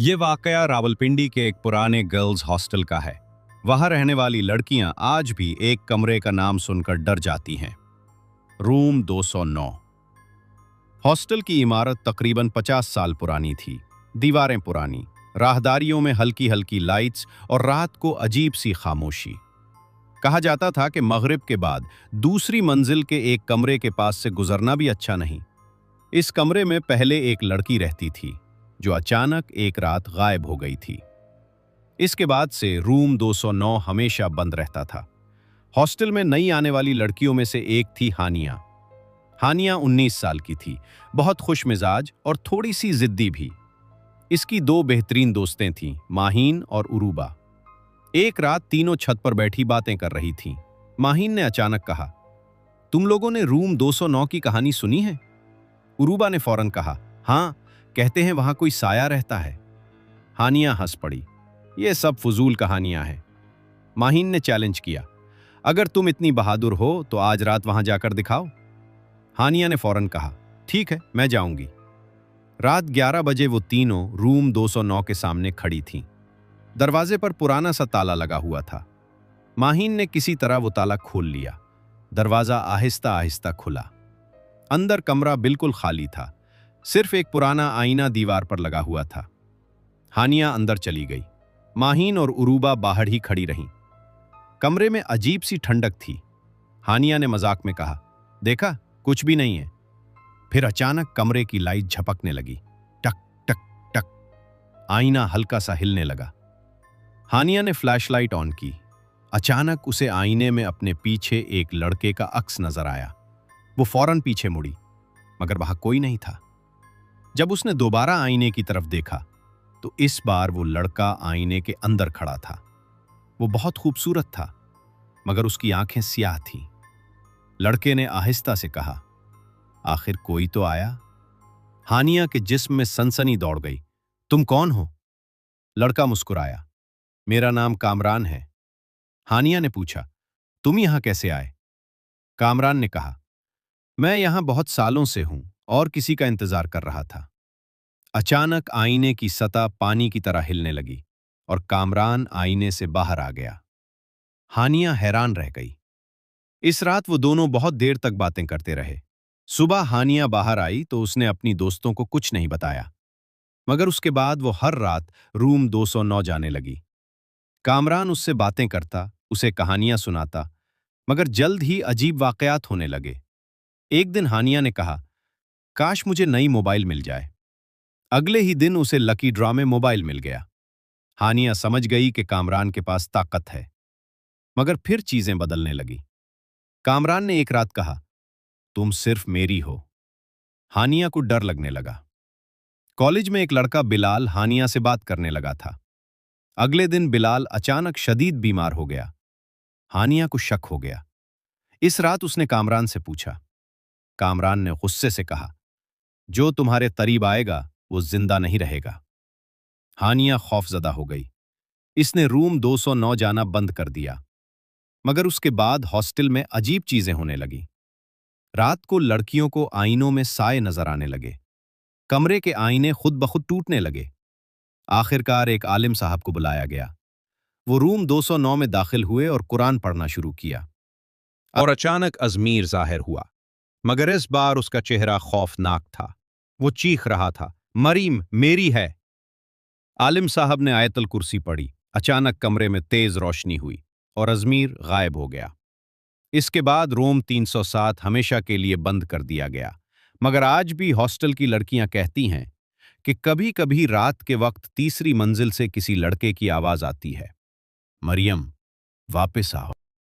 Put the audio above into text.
ये वाकया रावलपिंडी के एक पुराने गर्ल्स हॉस्टल का है। वहां रहने वाली लड़कियां आज भी एक कमरे का नाम सुनकर डर जाती हैं। रूम 209। हॉस्टल की इमारत तकरीबन 50 साल पुरानी थी। दीवारें पुरानी, राहदारियों में हल्की हल्की लाइट्स और रात को अजीब सी खामोशी। कहा जाता था कि मगरिब के बाद दूसरी मंजिल के एक कमरे के पास से गुजरना भी अच्छा नहीं। इस कमरे में पहले एक लड़की रहती थी जो अचानक एक रात गायब हो गई थी। इसके बाद से रूम 209 हमेशा बंद रहता था। हॉस्टल में नई आने वाली लड़कियों में से एक थी हानिया। हानिया 19 साल की थी, बहुत खुश मिजाज और थोड़ी सी जिद्दी भी। इसकी दो बेहतरीन दोस्तें थीं, माहीन और उरूबा। एक रात तीनों छत पर बैठी बातें कर रही थीं। माहीन ने अचानक कहा, तुम लोगों ने रूम 209 की कहानी सुनी है? उरूबा ने फौरन कहा, हाँ, कहते हैं वहां कोई साया रहता है। हानिया हंस पड़ी, ये सब फजूल कहानियां हैं। माहीन ने चैलेंज किया, अगर तुम इतनी बहादुर हो तो आज रात वहां जाकर दिखाओ। हानिया ने फौरन कहा, ठीक है, मैं जाऊंगी। रात 11 बजे वो तीनों रूम 209 के सामने खड़ी थीं। दरवाजे पर पुराना सा ताला लगा हुआ था। माहीन ने किसी तरह वो ताला खोल लिया। दरवाजा आहिस्ता आहिस्ता खुला। अंदर कमरा बिल्कुल खाली था, सिर्फ एक पुराना आईना दीवार पर लगा हुआ था। हानिया अंदर चली गई। माहीन और उरूबा बाहर ही खड़ी रहीं। कमरे में अजीब सी ठंडक थी। हानिया ने मजाक में कहा, देखा, कुछ भी नहीं है। फिर अचानक कमरे की लाइट झपकने लगी। टक टक टक। आईना हल्का सा हिलने लगा। हानिया ने फ्लैशलाइट ऑन की। अचानक उसे आईने में अपने पीछे एक लड़के का अक्स नजर आया। वो फौरन पीछे मुड़ी, मगर वहां कोई नहीं था। जब उसने दोबारा आईने की तरफ देखा तो इस बार वो लड़का आईने के अंदर खड़ा था। वो बहुत खूबसूरत था, मगर उसकी आंखें स्याह थीं। लड़के ने आहिस्ता से कहा, आखिर कोई तो आया। हानिया के जिस्म में सनसनी दौड़ गई। तुम कौन हो? लड़का मुस्कुराया, मेरा नाम कामरान है। हानिया ने पूछा, तुम यहां कैसे आए? कामरान ने कहा, मैं यहां बहुत सालों से हूं और किसी का इंतजार कर रहा था। अचानक आईने की सतह पानी की तरह हिलने लगी और कामरान आईने से बाहर आ गया। हानिया हैरान रह गई। इस रात वो दोनों बहुत देर तक बातें करते रहे। सुबह हानिया बाहर आई तो उसने अपनी दोस्तों को कुछ नहीं बताया, मगर उसके बाद वो हर रात रूम 209 जाने लगी। कामरान उससे बातें करता, उसे कहानियां सुनाता, मगर जल्द ही अजीब वाकयात होने लगे। एक दिन हानिया ने कहा, काश मुझे नई मोबाइल मिल जाए। अगले ही दिन उसे लकी ड्रॉ में मोबाइल मिल गया। हानिया समझ गई कि कामरान के पास ताकत है, मगर फिर चीजें बदलने लगी। कामरान ने एक रात कहा, तुम सिर्फ मेरी हो। हानिया को डर लगने लगा। कॉलेज में एक लड़का बिलाल हानिया से बात करने लगा था। अगले दिन बिलाल अचानक शदीद बीमार हो गया। हानिया को शक हो गया। इस रात उसने कामरान से पूछा। कामरान ने गुस्से से कहा, जो तुम्हारे करीब आएगा वो जिंदा नहीं रहेगा। हानिया खौफजदा हो गई। इसने रूम 209 जाना बंद कर दिया। मगर उसके बाद हॉस्टल में अजीब चीजें होने लगी। रात को लड़कियों को आईनों में साए नजर आने लगे। कमरे के आईने खुद ब खुद टूटने लगे। आखिरकार एक आलिम साहब को बुलाया गया। वो रूम 209 में दाखिल हुए और कुरान पढ़ना शुरू किया। और अचानक अजमीर जाहिर हुआ, मगर इस बार उसका चेहरा खौफनाक था। वो चीख रहा था, मरीम मेरी है। आलिम साहब ने आयतल कुर्सी पढ़ी। अचानक कमरे में तेज रोशनी हुई और अजमीर गायब हो गया। इसके बाद रूम 307 हमेशा के लिए बंद कर दिया गया। मगर आज भी हॉस्टल की लड़कियां कहती हैं कि कभी कभी रात के वक्त तीसरी मंजिल से किसी लड़के की आवाज आती है, मरियम वापस आओ।